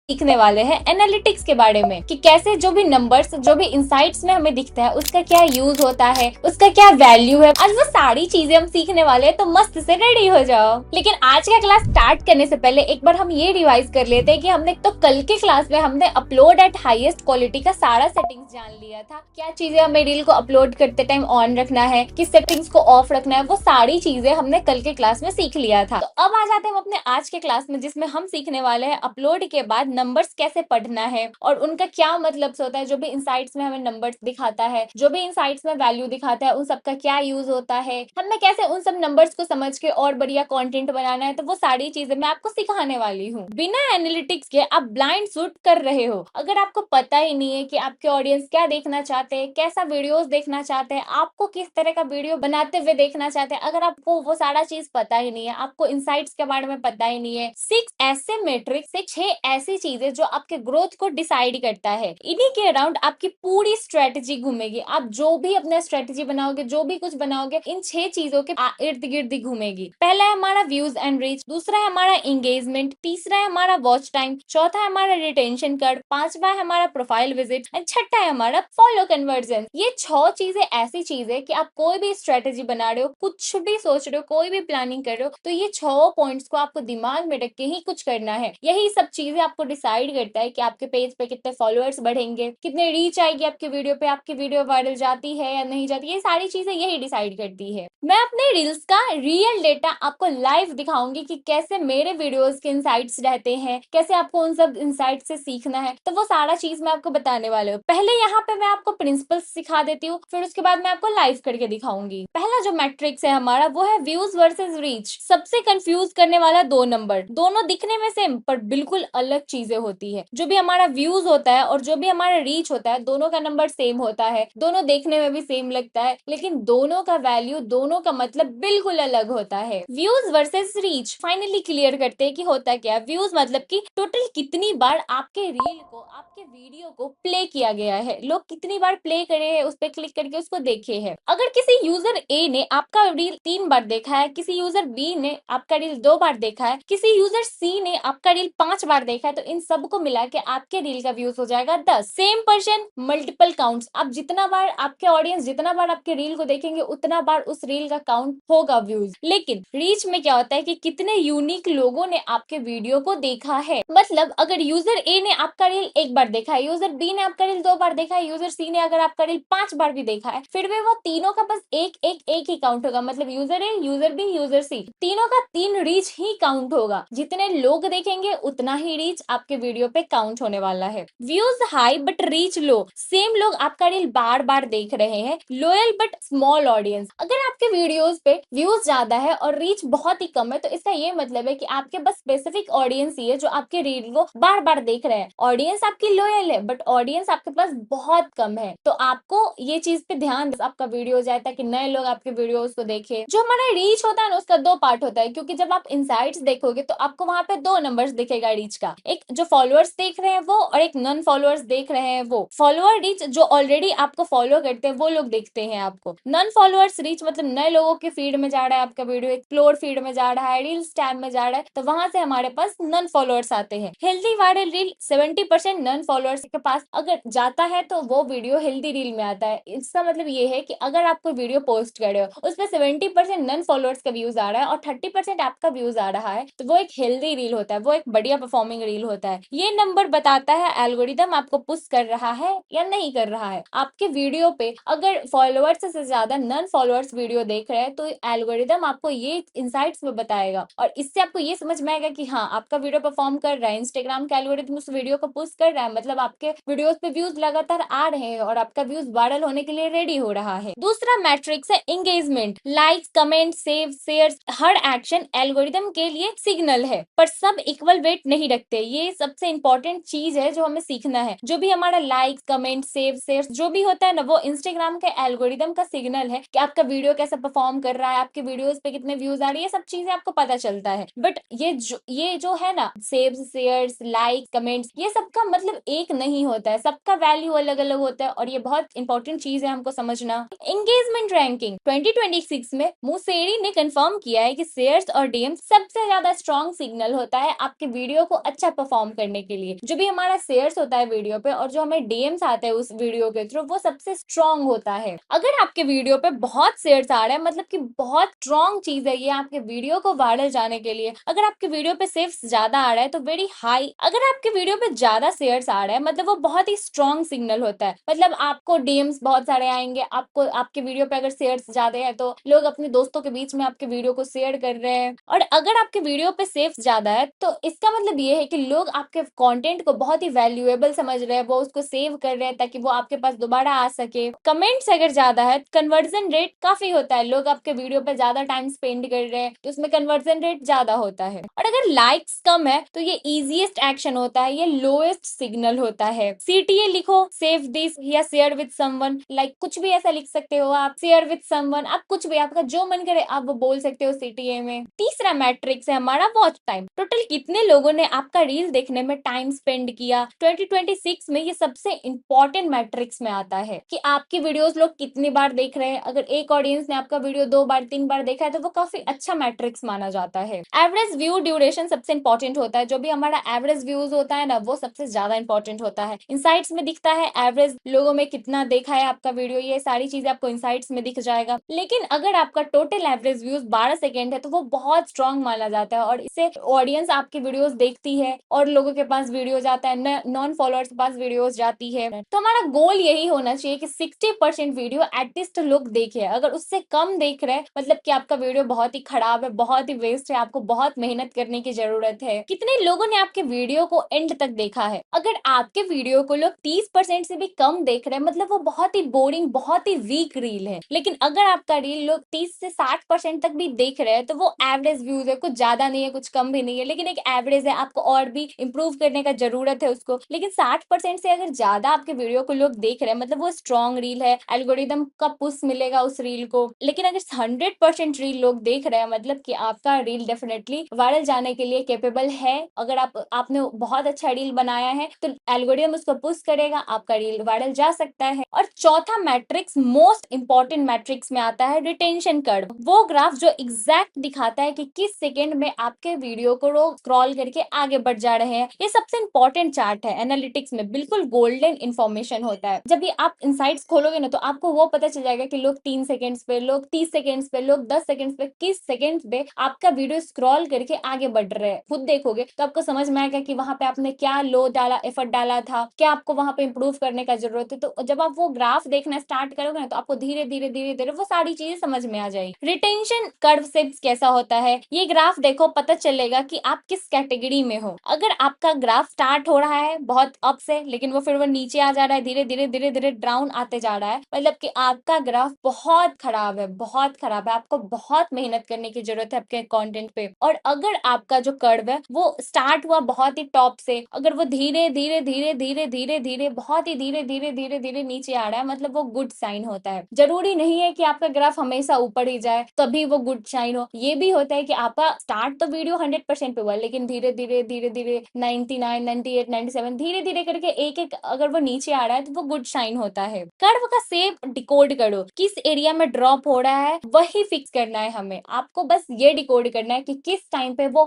सीखने वाले हैं एनालिटिक्स के बारे में कि कैसे जो भी नंबर्स जो भी इंसाइट्स में हमें दिखता है उसका क्या यूज होता है, उसका क्या वैल्यू है। आज वो सारी चीजें हम सीखने वाले हैं, तो मस्त से रेडी हो जाओ। लेकिन आज का क्लास स्टार्ट करने से पहले एक बार हम ये रिवाइज कर लेते हैं कि हमने तो कल के क्लास में हमने अपलोड एट हाईएस्ट क्वालिटी का सारा सेटिंग्स जान लिया था। क्या चीजें हमें रील को अपलोड करते टाइम ऑन रखना है, किस सेटिंग्स को ऑफ रखना है, वो सारी चीजें हमने कल के क्लास में सीख लिया था। तो अब आ जाते हैं हम अपने आज के क्लास में, जिसमें हम सीखने वाले हैं अपलोड के बाद नंबर्स कैसे पढ़ना है और उनका क्या मतलब से होता है। जो भी इंसाइट्स में हमें नंबर्स दिखाता है, जो भी इंसाइट्स में वैल्यू दिखाता है, उन सबका क्या यूज होता है, हमें कैसे उन सब नंबर्स को समझ के और बढ़िया कंटेंट बनाना है। तो वो सारी चीजें मैं आपको सिखाने वाली हूँ। बिना एनालिटिक्स के आप ब्लाइंड शूट कर रहे हो। अगर आपको पता ही नहीं है कि आपके ऑडियंस क्या देखना चाहते हैं, कैसा वीडियोस देखना चाहते हैं, आपको किस तरह का वीडियो बनाते हुए देखना चाहते हैं, अगर आपको वो सारा चीज पता ही नहीं है, आपको इंसाइट्स के बारे में पता ही नहीं है, 6 ऐसे मेट्रिक्स, 6 ऐसी चीजें जो आपके ग्रोथ को डिसाइड करता है, इन्हीं के अराउंड आपकी पूरी स्ट्रेटेजी घूमेगी। आप जो भी अपना स्ट्रेटेजी बनाओगे, जो भी कुछ बनाओगे, इन 6 चीजों के इर्द गिर्द घूमेगी। पहला है हमारा व्यूज एंड रीच, दूसरा है हमारा एंगेजमेंट, तीसरा है हमारा वॉच टाइम, चौथा है हमारा रिटेंशन कर्व, पांचवा है हमारा प्रोफाइल विजिट एंड छठा है हमारा फॉलो कन्वर्जन। ये 6 चीजें ऐसी चीज है कि आप कोई भी स्ट्रेटेजी बना रहे हो, कुछ भी सोच रहे हो, कोई भी प्लानिंग कर रहे हो, तो ये 6 पॉइंट्स को आपको दिमाग में रख के ही कुछ करना है। यही सब चीजें आपको डिसाइड करता है कि आपके पेज पे कितने फॉलोअर्स बढ़ेंगे, कितने रीच आएगी आपके वीडियो पे, आपकी वीडियो वायरल जाती है या नहीं जाती। ये सारी चीजें यही डिसाइड करती है। मैं अपने रील्स का रियल डेटा आपको लाइव दिखाऊंगी कि कैसे मेरे वीडियोस के इंसाइट्स रहते हैं, कैसे आपको उन सब इंसाइट्स से सीखना है। तो वो सारा चीज मैं आपको बताने वाले हूँ। पहले यहाँ पे मैं आपको प्रिंसिपल्स सिखा देती हूँ, फिर उसके बाद मैं आपको लाइव करके दिखाऊंगी। पहला जो मैट्रिक्स है हमारा वो है व्यूज वर्सेस रीच। सबसे कंफ्यूज करने वाला 2 नंबर, दोनों दिखने में सेम पर बिल्कुल अलग चीजें होती है। जो भी हमारा व्यूज होता है और जो भी हमारा रीच होता है, दोनों का नंबर सेम होता है, दोनों देखने में भी सेम लगता है, लेकिन दोनों का वैल्यू, दोनों का मतलब बिल्कुल अलग होता है। Views versus reach finally clear करते हैं कि होता क्या। व्यूज मतलब कि टोटल कितनी बार आपके रील को, आपके वीडियो को प्ले किया गया है, लोग कितनी बार प्ले करे हैं, उस पर क्लिक करके उसको देखे हैं। अगर किसी यूजर ए ने आपका रील 3 बार देखा है, किसी यूजर बी ने आपका रील 2 बार देखा है, किसी यूजर सी ने आपका रील 5 बार देखा है, तो इन सबको मिला के आपके रील का व्यूज हो जाएगा 10। सेम पर्सन मल्टीपल काउंट्स, आप जितना बार, आपके ऑडियंस जितना बार आपके रील को देखेंगे, उतना बार उस रील का काउंट होगा व्यूज। लेकिन रीच में क्या होता है कि कितने यूनिक लोगों ने आपके वीडियो को देखा है। मतलब अगर यूजर ए ने आपका रील 1 बार देखा है, यूजर बी ने आपका रील 2 बार देखा है, यूजर सी ने अगर आपका रील 5 बार भी देखा है, फिर भी वो तीनों का बस एक ही काउंट होगा। मतलब यूजर ए, यूजर बी, यूजर सी, तीनों का 3 रीच ही काउंट होगा। जितने लोग देखेंगे उतना ही रीच आपके वीडियो पे काउंट होने वाला है। Views high but reach low, same लोग आपका रील बार बार देख रहे हैं, लोयल बट स्मॉल ऑडियंस। अगर आपके वीडियोस पे व्यूज ज्यादा है और रीच बहुत ही कम है, तो इसका ये मतलब है कि आपके बस स्पेसिफिक ऑडियंस ही है जो आपके रील को बार बार देख रहे हैं। ऑडियंस आपकी लोयल है बट ऑडियंस आपके पास बहुत कम है। तो आपको ये चीज पे ध्यान आपका वीडियो जाए ताकि नए लोग आपके वीडियोस को देखें। जो हमारा रीच होता है ना, उसका 2 पार्ट होता है, क्योंकि जब आप इनसाइट्स देखोगे तो आपको वहां पे 2 नंबर्स दिखेगा रीच का। एक जो फॉलोअर्स देख रहे हैं वो, और एक नॉन फॉलोअर्स देख रहे हैं वो। फॉलोअर रीच जो ऑलरेडी आपको फॉलो करते हैं वो लोग देखते हैं आपको। नॉन फॉलोअर्स रीच मतलब नए लोगों के फीड में जा रहा है आपका वीडियो, एक्सप्लोर फीड में जा रहा है, रील्स टैब में जा रहा है, तो वहां से हमारे पास नॉन फॉलोअर्स आते हैं। Healthy viral reel 70% non followers के पास अगर जाता है तो वो वीडियो हेल्दी रील में आता है। इसका मतलब ये है कि अगर आप कोई वीडियो पोस्ट कर रहे हो, उसमें 70% नॉन फॉलोअर्स का व्यूज आ रहा है और 30% आपका व्यूज आ रहा है, तो वो एक हेल्दी रील होता है, वो एक बढ़िया परफॉर्मिंग रील होता है। ये नंबर बताता है एल्गोरिदम आपको पुश कर रहा है या नहीं कर रहा है। आपके वीडियो पे अगर फॉलोअर्स से ज्यादा नॉन फॉलोअर्स वीडियो देख रहे हैं, तो एल्गोरिदम आपको ये इंसाइट्स में बताएगा और इससे आपको ये समझ में आएगा कि हाँ, आपका वीडियो परफॉर्म कर रहा है, इंस्टाग्राम का एल्गोरिदम उस वीडियो को पुश कर रहा है, मतलब आपके वीडियोस पे व्यूज लगातार आ रहे हैं और आपका व्यूज वायरल होने के लिए रेडी हो रहा है। दूसरा मैट्रिक्स है engagement. Likes, comment, save, shares, हर एक्शन एल्गोरिदम के लिए सिग्नल है, पर सब इक्वल वेट नहीं रखते। ये सबसे इंपॉर्टेंट चीज है जो हमें सीखना है। जो भी हमारा लाइक्स, कमेंट, सेव, शेयर्स जो भी होता है ना, वो इंस्टाग्राम के एल्गोरिदम का सिग्नल है कि आपका वीडियो कैसा परफॉर्म कर रहा है, आपके वीडियोस पे कितने व्यूज आ रही है, ये सब चीजें आपको पता चलता है। बट ये जो है ना, सेव्स, शेयर्स, लाइक, कमेंट्स, ये सबका मतलब एक नहीं होता है, सबका वैल्यू अलग अलग होता है और ये बहुत इंपॉर्टेंट चीज है हमको समझना। एंगेजमेंट रैंकिंग 2026 में मूसेरी ने कंफर्म किया है कि शेयर्स और डीएम सबसे ज्यादा स्ट्रॉन्ग सिग्नल होता है आपके वीडियो को अच्छा परफॉर्म परफॉर्म करने के लिए। जो भी हमारा शेयर्स होता है वीडियो पे और जो हमें डीएम्स आते हैं उस वीडियो के थ्रू, वो सबसे स्ट्रांग होता है। अगर आपके वीडियो पे बहुत शेयर्स आ रहे हैं, मतलब कि बहुत स्ट्रांग चीज है ये आपके वीडियो को वायरल जाने के लिए। अगर आपके वीडियो पे शेयर्स ज्यादा आ रहा है तो वेरी हाई। अगर आपके वीडियो पे ज्यादा शेयर्स आ रहा है मतलब वो बहुत ही स्ट्रांग सिग्नल होता है। मतलब आपको डीएम्स बहुत सारे आएंगे, आपको आपके वीडियो पे अगर शेयर्स ज्यादा है तो लोग अपने दोस्तों के बीच में आपके वीडियो को शेयर कर रहे हैं। और अगर आपके वीडियो पे शेयर्स ज्यादा है तो इसका मतलब ये है कि लोग आपके कंटेंट को बहुत ही वैल्यूएबल समझ रहे हैं, वो उसको सेव कर रहे हैं ताकि वो आपके पास दोबारा आ सके। कमेंट्स अगर ज्यादा है, कन्वर्जन रेट काफी होता है, लोग आपके वीडियो पे ज्यादा टाइम स्पेंड कर रहे हैं तो उसमें कन्वर्जन रेट ज्यादा होता है। और अगर लाइक्स कम है तो ये इजीएस्ट एक्शन होता है, ये लोएस्ट सिग्नल होता है। सीटीए लिखो, सेव दिस या शेयर विद समवन, लाइक कुछ भी ऐसा लिख सकते हो आप, शेयर विद समवन, आप कुछ भी आपका जो मन करे आप वो बोल सकते हो सीटीए में। तीसरा मैट्रिक्स है हमारा वॉच टाइम, टोटल कितने लोगों ने आपका रील देखने में टाइम स्पेंड किया। 2026 में ये सबसे इंपॉर्टेंट मैट्रिक्स में आता है कि आपकी वीडियोस लोग कितनी बार देख रहे हैं। अगर एक ऑडियंस ने आपका वीडियो 2 बार 3 बार देखा है तो वो काफी अच्छा मैट्रिक्स माना जाता है। एवरेज व्यू ड्यूरेशन सबसे इंपॉर्टेंट होता है, जो भी हमारा एवरेज व्यूज होता है ना वो सबसे ज्यादा इंपॉर्टेंट होता है। इनसाइट्स में दिखता है एवरेज लोगों में कितना देखा है आपका वीडियो, ये सारी चीजें आपको इनसाइट्स में दिख जाएगा। लेकिन अगर आपका टोटल एवरेज व्यूज 12 सेकेंड है तो वो बहुत स्ट्रांग माना जाता है और इससे ऑडियंस आपकी वीडियोस देखती है और लोगों के पास वीडियो जाता है, नॉन फॉलोअर्स के पास वीडियोस जाती है। तो हमारा गोल यही होना चाहिए कि 60% वीडियो एटलीस्ट लोग देखे। अगर उससे कम देख रहे हैं मतलब कि आपका वीडियो बहुत ही खराब है, बहुत ही वेस्ट है, आपको बहुत मेहनत करने की जरूरत है। कितने लोगों ने आपके वीडियो को एंड तक देखा है? अगर आपके वीडियो को लोग 30% से भी कम देख रहे हैं मतलब वो बहुत ही बोरिंग, बहुत ही वीक रील है। लेकिन अगर आपका रील लोग 30 से 60% तक भी देख रहे हैं तो वो एवरेज व्यूज है, कुछ ज्यादा नहीं है कुछ कम भी नहीं है, लेकिन एक एवरेज है, आपको और भी इंप्रूव करने का जरूरत है उसको। लेकिन 60% से अगर ज्यादा आपके वीडियो को लोग देख रहे हैं मतलब वो स्ट्रॉन्ग रील है, एल्गोरिदम का पुश मिलेगा उस रील को। लेकिन अगर 100% रील लोग देख रहे हैं मतलब कि आपका रील डेफिनेटली वायरल जाने के लिए कैपेबल है। अगर आपने बहुत अच्छा रील बनाया है तो एल्गोरिदम उसको पुश करेगा, आपका रील वायरल जा सकता है। और चौथा मैट्रिक्स मोस्ट इंपॉर्टेंट मैट्रिक्स में आता है रिटेंशन कर्व। वो ग्राफ जो एग्जैक्ट दिखाता है कि किस सेकंड में आपके वीडियो को लोग स्क्रॉल करके आगे बढ़ जा रहे हैं। ये सबसे इंपॉर्टेंट चार्ट है एनालिटिक्स में, बिल्कुल गोल्डन इंफॉर्मेशन होता है। जब भी आप इनसाइट्स खोलोगे ना तो आपको वो पता चल जाएगा कि लोग 3 सेकंड्स पे, लोग 30 सेकंड्स पे, लोग 10 सेकंड्स पे, किस सेकंड्स पे आपका वीडियो स्क्रॉल करके आगे बढ़ रहे हैं। खुद देखोगे तो आपको समझ में आएगा कि वहां पे आपने क्या लो डाला, एफर्ट डाला था, क्या आपको वहां पे इंप्रूव करने का जरूरत है। तो जब आप वो ग्राफ देखना स्टार्ट करोगे ना तो आपको धीरे धीरे धीरे धीरे वो सारी चीजें समझ में आ जाएगी। रिटेंशन कर्व से कैसा होता है ये ग्राफ देखो, पता चलेगा कि आप किस कैटेगरी में हो। अगर आपका ग्राफ स्टार्ट हो रहा है बहुत अप से लेकिन वो फिर वो नीचे आ जा रहा है, धीरे धीरे धीरे धीरे डाउन आते जा रहा है, मतलब कि आपका ग्राफ बहुत खराब है, बहुत खराब है। आपको बहुत मेहनत करने की जरूरत है आपके कंटेंट पे। और अगर आपका जो कर्व है वो स्टार्ट हुआ बहुत ही टॉप से, अगर वो धीरे धीरे धीरे धीरे धीरे धीरे बहुत ही धीरे धीरे धीरे धीरे नीचे आ रहा है मतलब वो गुड साइन होता है। जरूरी नहीं है कि आपका ग्राफ हमेशा ऊपर ही जाए तभी वो गुड साइन हो। ये भी होता है कि आपका स्टार्ट तो वीडियो 100% पे हुआ लेकिन धीरे धीरे धीरे धीरे 99, 98, 97 धीरे धीरे करके एक एक अगर वो नीचे आ रहा है तो वो गुड साइन होता है। कर्व का शेप डिकोड करो, किस एरिया में ड्रॉप हो रहा है वही फिक्स करना है हमें। आपको बस ये डिकोड करना है कि किस टाइम पे वो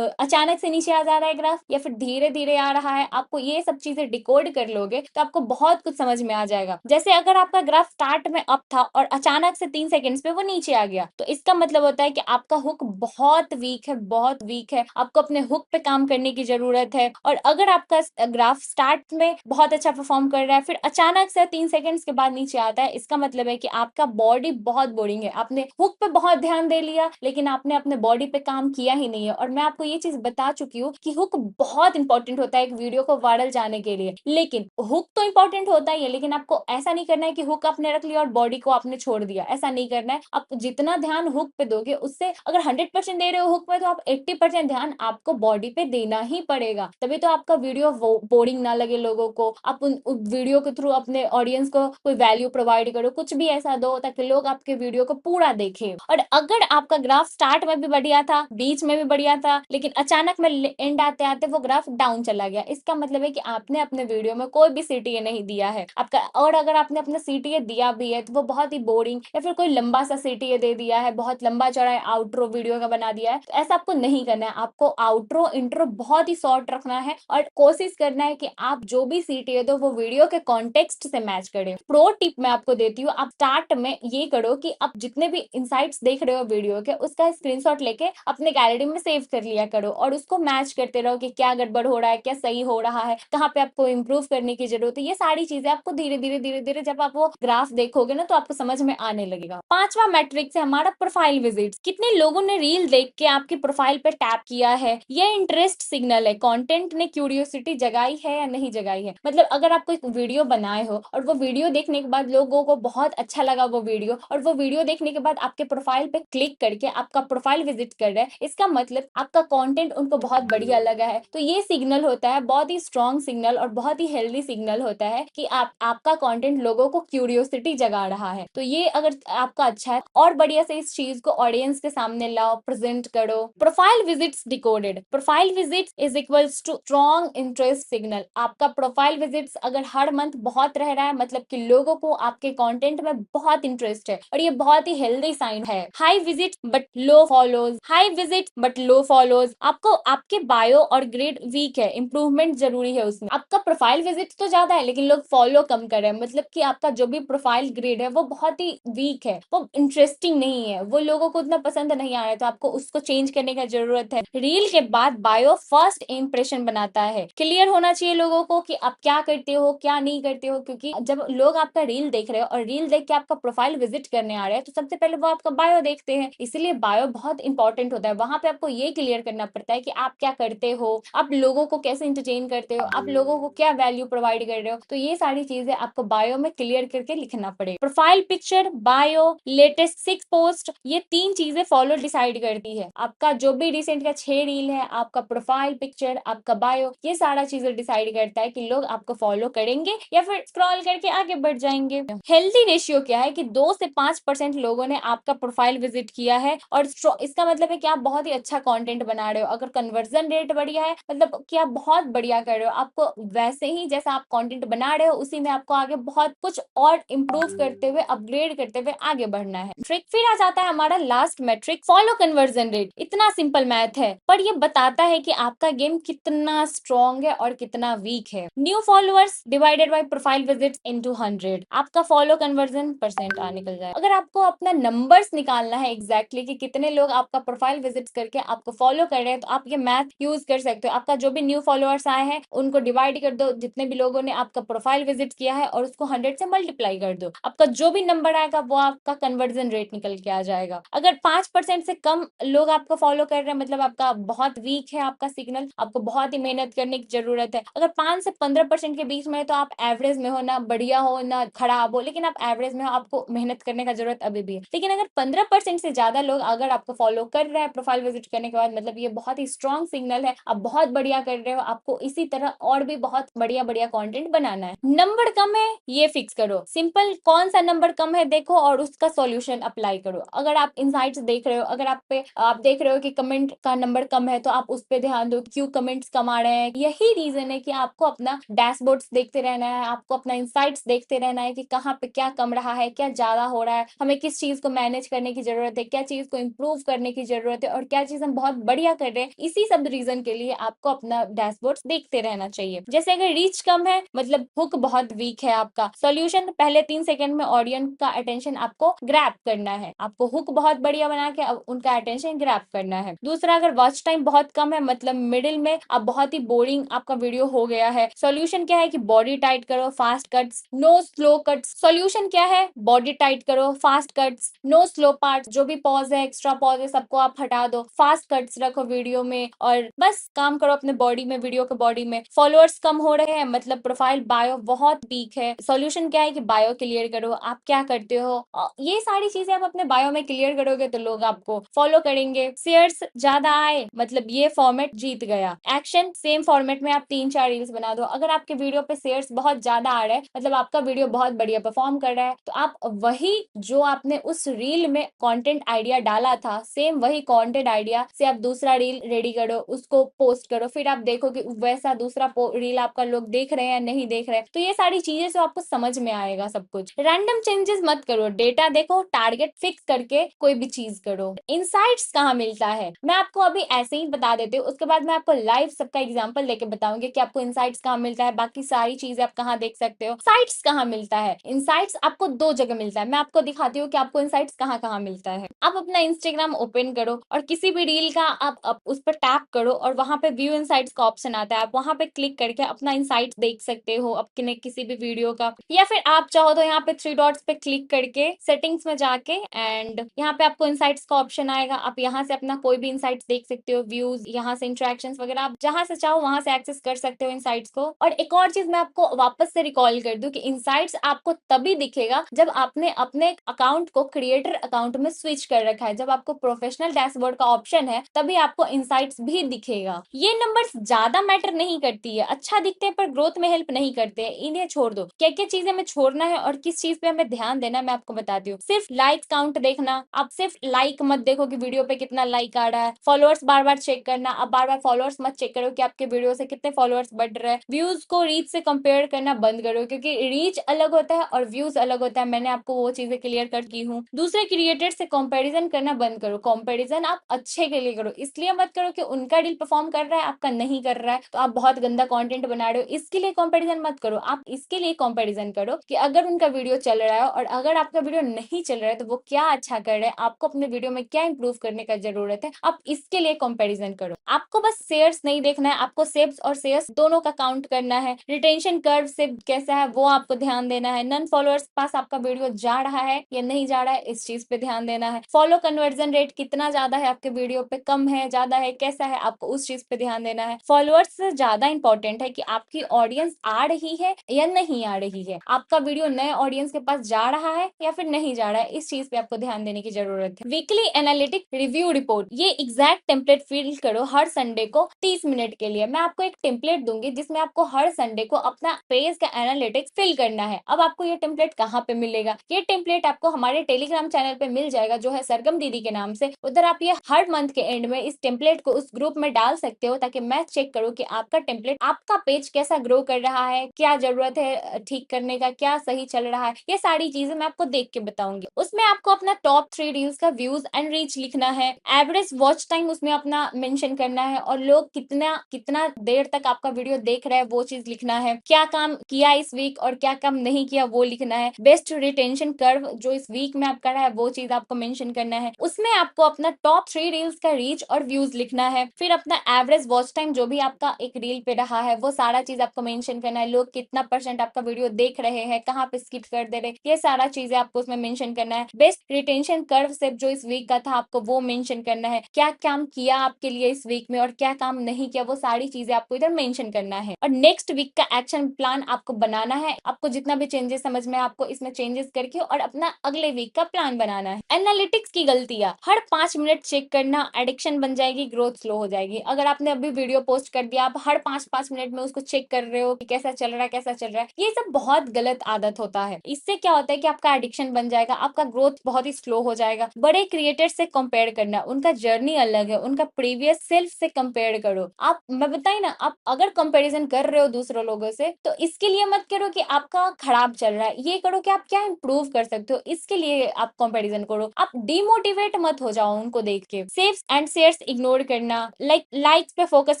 अचानक से नीचे आ जा रहा है ग्राफ या फिर धीरे धीरे आ रहा है। आपको ये सब चीजें डिकोड कर लोगे तो आपको बहुत कुछ समझ में आ जाएगा। जैसे अगर आपका ग्राफ स्टार्ट में अप था और अचानक से 3 सेकंड्स पे वो नीचे आ गया तो इसका मतलब होता है कि आपका हुक बहुत वीक है, बहुत वीक है। आपको अपने हुक पे काम करने की जरूरत है। और अगर आपका ग्राफ स्टार्ट में बहुत अच्छा परफॉर्म कर रहा है फिर अचानक से 3 सेकंड्स के बाद नीचे आता है, इसका मतलब है कि आपका बॉडी बहुत बोरिंग है। आपने हुक पे बहुत ध्यान दे लिया लेकिन आपने अपने बॉडी पे काम किया ही नहीं है। और मैं आपको ये चीज बता चुकी हूँ कि हुक बहुत इंपॉर्टेंट होता है एक वीडियो को वायरल जाने के लिए। लेकिन हुक तो इंपॉर्टेंट होता ही है लेकिन आपको ऐसा नहीं करना है कि हुक आपने रख लिया और बॉडी को आपने छोड़ दिया, ऐसा नहीं करना है। आप जितना ध्यान हुक पे दोगे उससे, अगर 100% दे रहे हो हुक पे तो आप 80% ध्यान आपको बॉडी पे देना ही पड़ेगा, तभी तो आपका वीडियो बोरिंग ना लगे लोगों को। आप उन वीडियो के थ्रू अपने ऑडियंस को कोई वैल्यू प्रोवाइड करो, कुछ भी ऐसा दो ताकि लोग आपके वीडियो को पूरा देखें। और अगर आपका ग्राफ स्टार्ट में भी बढ़िया था, बीच में भी बढ़िया था लेकिन अचानक में एंड आते आते वो ग्राफ डाउन चला गया, इसका मतलब है कि आपने अपने वीडियो में कोई भी सीटीए नहीं दिया है आपका। और अगर आपने अपना सीटीए दिया भी है तो वो बहुत ही बोरिंग या फिर कोई लंबा सा सीटीए दे दिया है, बहुत लंबा चौड़ा आउटरो वीडियो का बना दिया है, तो ऐसा आपको नहीं करना है। आपको आउटरो इंट्रो बहुत ही शॉर्ट रखना है और कोशिश करना है कि आप जो भी सीटी दो वो वीडियो के कॉन्टेक्स्ट से मैच करें। प्रो टिप मैं आपको देती हूँ, आप स्टार्ट में ये करो कि आप जितने भी इंसाइट्स देख रहे हो वीडियो के उसका स्क्रीनशॉट लेके अपने गैलरी में सेव कर लिया करो और उसको मैच करते रहो कि क्या गड़बड़ हो रहा है, क्या सही हो रहा है, कहाँ पे आपको इम्प्रूव करने की जरूरत है। ये सारी चीजें आपको धीरे धीरे जब आप वो ग्राफ देखोगे ना तो आपको समझ में आने लगेगा। पांचवा मैट्रिक्स है हमारा प्रोफाइल विजिट्स। कितने लोगों ने रील देख के आपकी प्रोफाइल पे टैप किया है, ये इंटरेस्ट सिग्नल है, कंटेंट ने क्यूरियोसिटी जगाई है या नहीं जगाई है। मतलब अगर आप कोई वीडियो बनाए हो और वो वीडियो देखने के बाद लोगों को बहुत अच्छा लगा वो वीडियो, और वो वीडियो देखने के बाद आपके प्रोफाइल पे क्लिक करके आपका प्रोफाइल विजिट कर रहे हैं, इसका मतलब आपका कंटेंट उनको बहुत बढ़िया लगा है। तो ये सिग्नल होता है, बहुत ही स्ट्रॉन्ग सिग्नल और बहुत ही हेल्दी सिग्नल होता है कि आपका कंटेंट लोगों को क्यूरियोसिटी जगा रहा है। तो ये अगर आपका अच्छा है और बढ़िया से इस चीज को ऑडियंस के सामने लाओ, प्रेजेंट करो। Profile visits decoded. Profile visits is equals to strong interest signal. आपका प्रोफाइल विजिट्स अगर हर मंथ बहुत रह रहा है, मतलब कि लोगों को आपके कंटेंट में बहुत इंटरेस्ट है और ये बहुत ही हेल्दी साइन है। High visit but low follows. High visit but low follows, आपको आपके बायो और ग्रेड वीक है, इंप्रूवमेंट जरूरी है उसमें। आपका प्रोफाइल विजिट तो ज्यादा है लेकिन लोग फॉलो कम कर रहे हैं, मतलब कि आपका जो भी प्रोफाइल ग्रेड है वो बहुत ही वीक है, वो इंटरेस्टिंग नहीं है, वो लोगों को उतना पसंद नहीं आ रहा है। तो आपको उसको चेंज करने का जरूरत है। रील के बाद बायो फर्स्ट इंप्रेशन बनाता है। क्लियर होना चाहिए लोगों को कि आप क्या करते हो क्या नहीं करते हो, क्योंकि जब लोग आपका रील देख रहे हो और रील देख के आपका प्रोफाइल विजिट करने आ रहे हैं तो सबसे पहले वो आपका बायो देखते हैं, इसीलिए बायो बहुत इंपॉर्टेंट होता है। वहां पे आपको ये क्लियर करना पड़ता है कि आप क्या करते हो, आप लोगों को कैसे इंटरटेन करते हो, आप लोगों को क्या वैल्यू प्रोवाइड कर रहे हो। तो ये सारी चीजें आपको बायो में क्लियर करके लिखना पड़ेगा। Profile picture, bio, latest 6 post, ये 3 चीजें फॉलो डिसाइड करती है। आपका जो भी रिसेंट का 6 रील है, आपका प्रोफाइल पिक्चर, आपका बायो, ये सारा चीजें डिसाइड करता है कि लोग आपको फॉलो करेंगे या फिर स्क्रॉल करके आगे बढ़ जाएंगे। हेल्दी रेशियो क्या है कि 2 से 5% लोगों ने आपका प्रोफाइल विजिट किया है और इसका मतलब है कि आप बहुत ही अच्छा कंटेंट बना रहे हो। अगर कन्वर्जन रेट बढ़िया है मतलब कि आप बहुत बढ़िया कर रहे हो, आपको वैसे ही जैसा आप कंटेंट बना रहे हो उसी में आपको आगे बहुत कुछ और इम्प्रूव करते हुए, अपग्रेड करते हुए आगे बढ़ना है। ट्रिक फिर आ जाता है हमारा last metric, follow conversion rate. इतना सिंपल मैथ है पर ये बताता है कि आपका गेम कितना स्ट्रॉन्ग है और कितना वीक है। New followers divided by profile visits into 100, आपका फॉलो कन्वर्जन परसेंट निकल जाए। अगर आपको अपना नंबर्स निकालना है एग्जैक्टली कि कितने लोग आपका प्रोफाइल विजिट करके आपको फॉलो कर रहे हैं, तो आप ये मैथ यूज कर सकते हो। आपका जो भी न्यू फॉलोअर्स आए हैं उनको डिवाइड कर दो जितने भी लोगों ने आपका प्रोफाइल विजिट किया है और उसको 100 से मल्टीप्लाई कर दो। आपका जो भी नंबर आएगा वो आपका कन्वर्जन रेट निकल के आ जाएगा। अगर 5% से कम लोग आपको फॉलो कर रहे हैं मतलब आपका बहुत वीक है आपका सिग्नल, आपको बहुत ही मेहनत करने की जरूरत है। अगर 5 से 15% के बीच में है तो आप एवरेज में हो, ना बढ़िया हो ना खराब हो, लेकिन आप एवरेज में हो, आपको मेहनत करने का जरूरत अभी भी है। लेकिन अगर 15% से ज्यादा लोग अगर आपको फॉलो कर रहे हैं प्रोफाइल विजिट करने के बाद, मतलब ये बहुत ही स्ट्रॉन्ग सिग्नल है, आप बहुत बढ़िया कर रहे हो। आपको इसी तरह और भी बहुत बढ़िया बढ़िया कंटेंट बनाना है। नंबर कम है ये फिक्स करो, सिंपल कौन सा नंबर कम है देखो और उसका सॉल्यूशन अप्लाई करो। अगर आप इनसाइट्स देख रहे हो, अगर आप देख रहे हो कि कमेंट का नंबर कम है तो आप उस पर ध्यान दो, क्यों कमेंट्स कम आ रहे हैं। यही रीजन है कि आपको अपना डैशबोर्ड्स देखते रहना है, आपको अपना इनसाइट्स देखते रहना है कि कहाँ पे क्या कम रहा है, क्या ज्यादा हो रहा है, हमें किस चीज को मैनेज करने की जरूरत है, क्या चीज को इम्प्रूव करने की जरूरत है और क्या चीज हम बहुत बढ़िया कर रहे हैं। इसी सब रीजन के लिए आपको अपना डैशबोर्ड देखते रहना चाहिए। जैसे अगर रीच कम है मतलब हुक बहुत वीक है, आपका सॉल्यूशन पहले 3 सेकंड में ऑडियंस का अटेंशन आपको ग्रैब करना है, आपको हुक बहुत बढ़िया बना के उनका अटेंशन ग्रैब करना है। दूसरा, अगर वॉच टाइम बहुत कम है मतलब मिडिल में आप बहुत ही बोरिंग आपका वीडियो हो गया है, सॉल्यूशन क्या है कि बॉडी टाइट करो, fast cuts, no slow cuts. Solution क्या है, बॉडी टाइट करो, fast cuts, no slow part, जो भी पॉज है एक्स्ट्रा पॉज है सबको आप हटा दो, फास्ट कट्स रखो वीडियो में और बस काम करो अपने बॉडी में, वीडियो के बॉडी में। फॉलोअर्स कम हो रहे हैं मतलब प्रोफाइल बायो बहुत वीक है, सॉल्यूशन क्या है कि बायो क्लियर करो, आप क्या करते हो ये सारी चीजें आप अपने बायो में क्लियर करोगे तो लोग आपको फॉलो करेंगे। शेयर्स ज्यादा आए मतलब ये फॉर्मेट जीत गया। एक्शन, सेम फॉर्मेट में आप 3-4 रील्स बना दो। अगर आपके वीडियो पे शेयर्स बहुत ज्यादा आ रहे हैं मतलब आपका वीडियो बहुत बढ़िया परफॉर्म कर रहा है, तो आप वही जो आपने उस रील में कंटेंट आइडिया डाला था सेम वही कंटेंट आइडिया से आप दूसरा रील रेडी करो, उसको पोस्ट करो, फिर आप देखो कि वैसा दूसरा रील आपका लोग देख रहे हैं या नहीं देख रहे हैं। तो ये सारी चीजें से आपको समझ में आएगा सब कुछ। रैंडम चेंजेस मत करो, डेटा देखो, टारगेट फिक्स करके कोई भी चीज करो। इनसाइट्स कहाँ मिलता है, मैं आपको अभी ऐसे ही बता देती हूँ, उसके बाद मैं आपको लाइव सबका एग्जांपल लेके बताऊंगी कि आपको इनसाइट्स कहाँ मिलता है, बाकी सारी चीजें आप कहाँ देख सकते हो। साइट्स कहाँ मिलता है, इनसाइट्स आपको दो जगह मिलता है। मैं आपको दिखाती हूँ कि आपको इनसाइट्स कहाँ कहाँ मिलता है। आप अपना इंस्टाग्राम ओपन करो और किसी भी रील का आप उस पर टैप करो और वहां पे व्यू इनसाइट्स का ऑप्शन आता है। आप वहां पे क्लिक करके अपना इनसाइट्स देख सकते हो अपने किसी भी वीडियो का, या फिर आप चाहो तो यहाँ पे थ्री डॉट्स पे क्लिक करके सेटिंग्स में जाके एंड यहाँ पे आपको इनसाइट्स का ऑप्शन आएगा। आप यहाँ से अपना कोई भी इनसाइट्स देख सकते हो, व्यूज, यहाँ से इंटरेक्शंस वगैरह आप जहां से चाहो वहां से एक्सेस कर सकते हो इनसाइट्स को। और एक और चीज मैं आपको वापस से रिकॉल कर दूं कि इनसाइट्स आपको तभी दिखेगा जब आपने अपने अकाउंट को क्रिएटर अकाउंट में स्विच कर रखा है। जब आपको प्रोफेशनल डैशबोर्ड का ऑप्शन है तभी आपको इनसाइट्स भी दिखेगा। ये नंबर्स ज्यादा मैटर नहीं करती है, अच्छा दिखते हैं पर ग्रोथ में हेल्प नहीं करते हैं, इन्हें छोड़ दो। क्या क्या चीजें हमें छोड़ना है और किस चीज पे हमें ध्यान देना है मैं आपको बताती हूँ। सिर्फ लाइक काउंट देखना, आप सिर्फ लाइक मत देखो कि वीडियो पे कितना लाइक आ रहा है। फॉलोअर्स बार बार चेक करना, आप बार बार फॉलोअर्स मत चेक करो कि आपके वीडियो से कितने फॉलोअर्स बढ़ रहे हैं। व्यूज को रीच से कंपेयर करना बंद करो, क्योंकि रीच अलग होता है और व्यूज अलग होता है। मैंने आपको वो चीजें क्लियर कर की हूँ। दूसरे क्रिएटर से कंपैरिजन करना बंद करो, कंपैरिजन आप अच्छे के लिए करो, इसलिए मत करो कि उनका रील परफॉर्म कर रहा है आपका नहीं कर रहा है तो आप बहुत गंदा कंटेंट बना रहे हो, इसके लिए कंपैरिजन मत करो। आप इसके लिए कंपैरिजन करो कि अगर उनका वीडियो चल रहा है और अगर आपका वीडियो नहीं चल रहा है तो वो क्या अच्छा कर रहे हैं, आपको अपने वीडियो में क्या इंप्रूव करने का जरूरत है, आप इसके लिए कंपैरिजन करो। आपको बस शेयर्स नहीं देखना है, आपको सेव्स और शेयर्स दोनों का काउंट करना है। रिटेंशन कर्व से कैसा है वो आपको ध्यान देना है। नन फॉलोअर्स पास आपका वीडियो जा रहा है या नहीं जा रहा है इस चीज पे ध्यान देना है। फॉलो कन्वर्जन रेट कितना ज्यादा है आपके वीडियो पे, कम है, ज्यादा है, कैसा है, आपको उस चीज पे ध्यान देना है। फॉलोअर्स से ज्यादा इंपॉर्टेंट है कि आपकी ऑडियंस आ रही है या नहीं आ रही है, आपका वीडियो नए ऑडियंस के पास जा रहा है या फिर नहीं जा रहा है, इस चीज पे आपको ध्यान देने की जरूरत है। वीकली एनालिटिक रिव्यू रिपोर्ट, ये एग्जैक्ट टेम्पलेट फिल करो हर संडे को 30 मिनट के लिए। मैं आपको एक टेम्पलेट दूंगी जिसमें आपको हर संडे को अपना पेज का एनालिटिक्स फिल करना है। अब आपको ये टेम्पलेट कहाँ पे मिलेगा, ये टेम्पलेट आपको हमारे टेलीग्राम चैनल पे मिल जाएगा जो है सरगम दीदी के नाम से। उधर आप ये हर मंथ के एंड में इस टेम्पलेट को उस ग्रुप में डाल सकते हो ताकि मैं चेक करूँ कि आपका टेम्पलेट, आपका पेज कैसा ग्रो कर रहा है, क्या जरूरत है ठीक करने का, क्या सही चल रहा है, ये सारी चीजें मैं आपको देख के बताऊंगी। उसमें आपको अपना टॉप 3 रील्स का व्यूज एंड रीच लिखना है, एवरेज वॉच टाइम उसमें अपना मेंशन करना है और लोग कितना कितना देर तक आपका वीडियो देख रहे हैं वो चीज लिखना है। क्या काम किया इस वीक और क्या काम नहीं किया वो लिखना है। बेस्ट रिटेंशन कर्व जो इस वीक में आपका रहा है वो चीज आपको मेंशन करना है। उसमें आपको अपना टॉप 3 रील्स का रीच और व्यूज लिखना है। फिर अपना एवरेज वॉच टाइम जो भी आपका एक रील पे रहा है वो सारा चीज आपको मेंशन करना है। लोग कितना % आपका वीडियो देख रहे हैं, कहाँ पे स्किप कर दे रहे, ये सारा चीजें आपको उसमें मेंशन करना है। बेस्ट रिटेंशन कर्व से जो इस वीक का था आपको वो मेंशन करना है। क्या काम किया आपके लिए इस वीक में और क्या काम नहीं किया वो सारी चीजें आपको इधर मेंशन करना है। और नेक्स्ट वीक का एक्शन प्लान आपको बनाना है। आपको जितना भी चेंजेस समझ में आपको इसमें चेंजेस करके और अपना अगले वीक का प्लान बनाना है। एनालिटिक्स की गलतियां, हर 5 मिनट चेक करना एडिक्शन बन जाएगी, ग्रोथ स्लो हो जाएगी। अगर आपने अभी वीडियो पोस्ट कर दिया, आप हर 5-5 मिनट में उसको चेक कर रहे हो कि कैसा चल रहा है कैसा चल रहा है, ये सब बहुत गलत आदत होता है। इससे क्या होता है कि आपका एडिक्शन बन जाएगा, आपका ग्रोथ बहुत ही स्लो हो जाएगा। बड़े क्रिएटर से कंपेयर करना, उनका जर्नी अलग है, उनका प्रीवियस सेल्फ से कंपेयर करो। आप, मैं बताई ना, आप अगर कंपेरिजन कर रहे हो दूसरों लोगों से तो इसके लिए मत करो कि आपका खराब चल रहा है, ये करो कि आप क्या इंप्रूव कर सकते हो, इसके लिए आप कंपेरिजन करो। आप डिमोटिवेट मत हो जाओ उनको देख के। सेव्स एंड शेयर्स इग्नोर करना, लाइक्स पे फोकस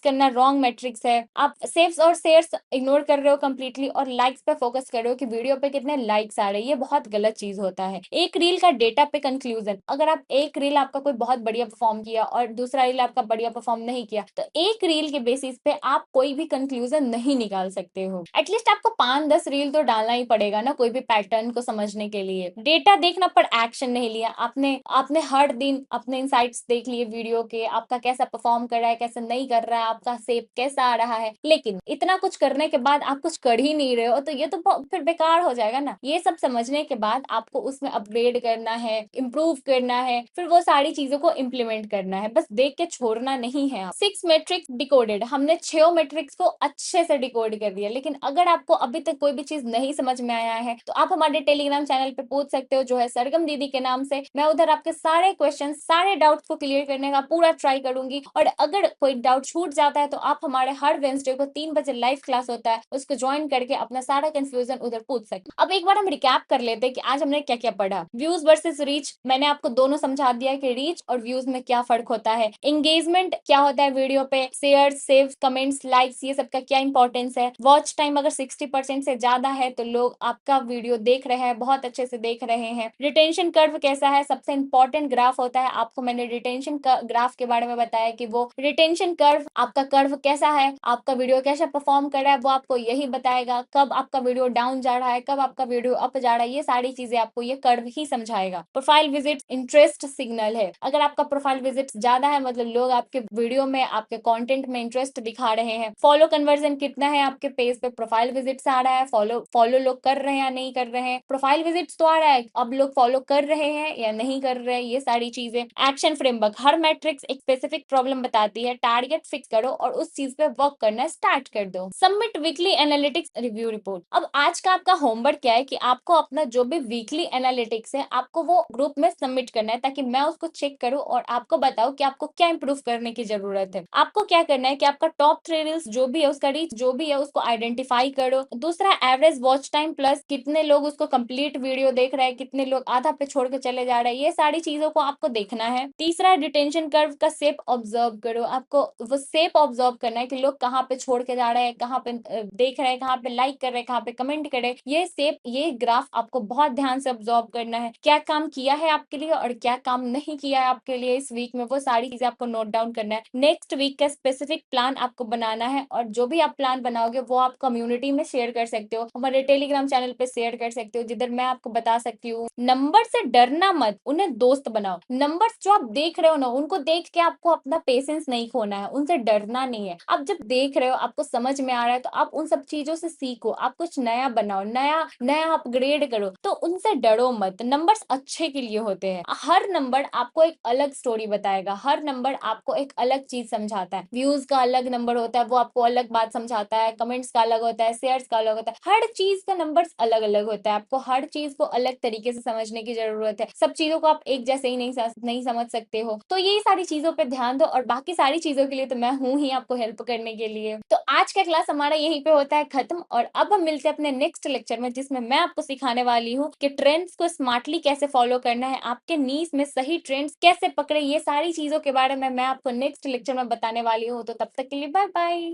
करना रॉन्ग मैट्रिक्स है। आप सेव्स और शेयर्स इग्नोर कर रहे हो कंप्लीटली और लाइक्स पे फोकस कर रहे हो कि वीडियो पे कितने लाइक्स आ रहे हैं, ये बहुत गलत चीज होता है। एक रील का डेटा पे कंक्लूजन, अगर आप एक रील आपका कोई बहुत बढ़िया परफॉर्म किया और दूसरा रील आपका बढ़िया परफॉर्म नहीं किया तो एक रील के बेसिस पे आप कोई भी कंक्लूजन नहीं निकाल सकते हो। एटलीस्ट आपको 5-10 रील तो डालना ही पड़ेगा ना कोई भी पैटर्न को समझने के लिए। डेटा देखना पर एक्शन नहीं लिया, आपने आपने हर दिन अपने इंसाइट्स देख लिए वीडियो के, आपका कैसा परफॉर्म कर रहा है कैसा नहीं कर रहा है, आपका सेव कैसा आ रहा है, लेकिन इतना कुछ करने के बाद आप कुछ कर ही नहीं रहे हो तो ये तो फिर बेकार हो जाएगा ना। ये सब समझने के बाद आपको उसमें अपग्रेड करना है, इम्प्रूव करना है, फिर वो सारी चीजों को इम्प्लीमेंट करना है, बस देख के छोड़ना नहीं है। 6 मैट्रिक्स डिकोडेड, हमने 6 मैट्रिक्स को अच्छे से डिकोड कर दिया। लेकिन अगर आपको अभी तक कोई भी चीज नहीं समझ में आया है तो आप हमारे टेलीग्राम चैनल पे पूछ सकते हो जो है सरगम दीदी के नाम से। मैं उधर आपके सारे क्वेश्चन, सारे डाउट्स को क्लियर करने का पूरा ट्राई करूंगी। और अगर कोई डाउट छूट जाता है तो आप हमारे हर वेडनेसडे को 3 बजे लाइव क्लास होता है, उसको ज्वाइन करके अपना सारा कंफ्यूजन उधर पूछ सकते। अब एक बार हम रिकैप कर लेते हैं कि आज हमने क्या क्या पढ़ा। व्यूज वर्सेस रीच, मैंने आपको दोनों समझा दिया कि रीच और व्यूज में क्या फर्क होता है। एंगेजमेंट क्या होता है वीडियो पे, शेयर, सेव, कमेंट्स, लाइक्स, ये सब का क्या इंपॉर्टेंस है। वॉच टाइम अगर 60% से ज्यादा है तो लोग आपका वीडियो देख रहे हैं, बहुत अच्छे से देख रहे हैं। रिटेंशन कर्व कैसा है, सबसे इंपॉर्टेंट ग्राफ होता है। आपको मैंने रिटेंशन ग्राफ के बारे में बताया कि वो रिटेंशन कर्व, आपका कर्व कैसा है, आपका वीडियो कैसा परफॉर्म कर रहा है, वो आपको यही बताएगा। कब आपका वीडियो डाउन जा रहा है, कब आपका वीडियो अप जा रहा है, ये सारी चीजें आपको ये कर्व ही समझाएगा। प्रोफाइल विजिट इंटरेस्ट सिग्नल है। अगर आपका प्रोफाइल विजिट ज्यादा है मतलब लोग आपके वीडियो में, आपके कंटेंट में इंटरेस्ट दिखा रहे हैं। फॉलो कन्वर्जन कितना है आपके पेज पे, प्रोफाइल विजिट से आ रहा है, फॉलो फॉलो लोग कर रहे हैं या नहीं कर रहे हैं। प्रोफाइल विजिट्स तो आ रहा है, अब लोग फॉलो कर रहे हैं या नहीं कर रहे हैं, ये सारी चीजें। एक्शन फ्रेमवर्क, हर मैट्रिक्स एक स्पेसिफिक प्रॉब्लम बताती है, टारगेट फिक्स करो और उस चीज पे वर्क करना स्टार्ट कर दो। Submit weekly analytics review report. अब आज का आपका होमवर्क क्या है कि आपको अपना जो भी वीकली एनालिटिक्स है आपको वो ग्रुप में सबमिट करना है, ताकि मैं उसको चेक करूं और आपको बताऊं कि आपको क्या इंप्रूव करने की जरूरत है। आपको क्या करना है कि आपका टॉप 3 रील्स जो भी है, उसका रीच जो भी है, उसको आइडेंटिफाई करो। दूसरा, एवरेज वॉच टाइम प्लस कितने लोग उसको कंप्लीट वीडियो देख रहे हैं, कितने लोग आधा पे छोड़ के चले जा रहे हैं, ये सारी चीजों को आपको देखना है। तीसरा, डिटेंशन कर्व का शेप ऑब्जर्व करो। आपको वो शेप ऑब्जर्व करना है कि लोग कहाँ पे छोड़ के जा रहे हैं, कहाँ पे देख रहे हैं, कहाँ पे लाइक कर रहे हैं, कहाँ पे कमेंट कर रहे हैं। ये शेप, ये ग्राफ आपको बहुत ध्यान से ऑब्जर्व करना है। क्या काम किया है आपके लिए और क्या काम नहीं किया है आपके लिए इस वीक में, वो सारी चीजें आपको नोट डाउन करना है। नेक्स्ट वीक का स्पेसिफिक प्लान आपको बनाना है और जो भी आप प्लान बनाओगे वो आप कम्युनिटी में शेयर कर सकते हो, हमारे टेलीग्राम चैनल पे शेयर कर सकते हो, जिधर मैं आपको बता सकती हूँ। नंबर से डरना मत, उन्हें दोस्त बनाओ। नंबर्स जो आप देख रहे हो ना, उनको देख के आपको अपना पेशेंस नहीं खोना है, उनसे डरना नहीं है। आप जब देख रहे हो, आपको समझ में आ रहा है, तो आप उन सब चीजों से सीखो, आप कुछ नया बनाओ, नया नया अपग्रेड करो, तो उनसे डरो मत। नंबर्स अच्छे के लिए होते हैं। हर नंबर आपको एक अलग स्टोरी बताएगा, हर नंबर आपको एक अलग चीज समझाता है। व्यूज का अलग नंबर होता है, वो आपको अलग बात समझाता है। कमेंट्स का अलग होता है, शेयर्स का अलग होता है। हर चीज का नंबर्स अलग अलग होता है, आपको हर चीज को अलग तरीके से समझने की जरूरत है। सब चीजों को आप एक जैसे ही नहीं समझ सकते हो, तो ये सारी चीजों पे ध्यान दो। और बाकी सारी चीजों के लिए तो मैं हूं ही आपको हेल्प करने के लिए। तो आज का क्लास हमारा यहीं पे होता है खत्म, और अब हम मिलते हैं अपने नेक्स्ट लेक्चर में, जिसमें मैं आपको सिखाने वाली हूँ कि ट्रेंड्स को स्मार्टली कैसे फॉलो करना है, आपके नीश में सही ट्रेंड्स कैसे पकड़े, ये सारी चीजों के बारे में मैं आपको नेक्स्ट लेक्चर में बताने वाली हूँ। तो तब तक के लिए बाय बाय।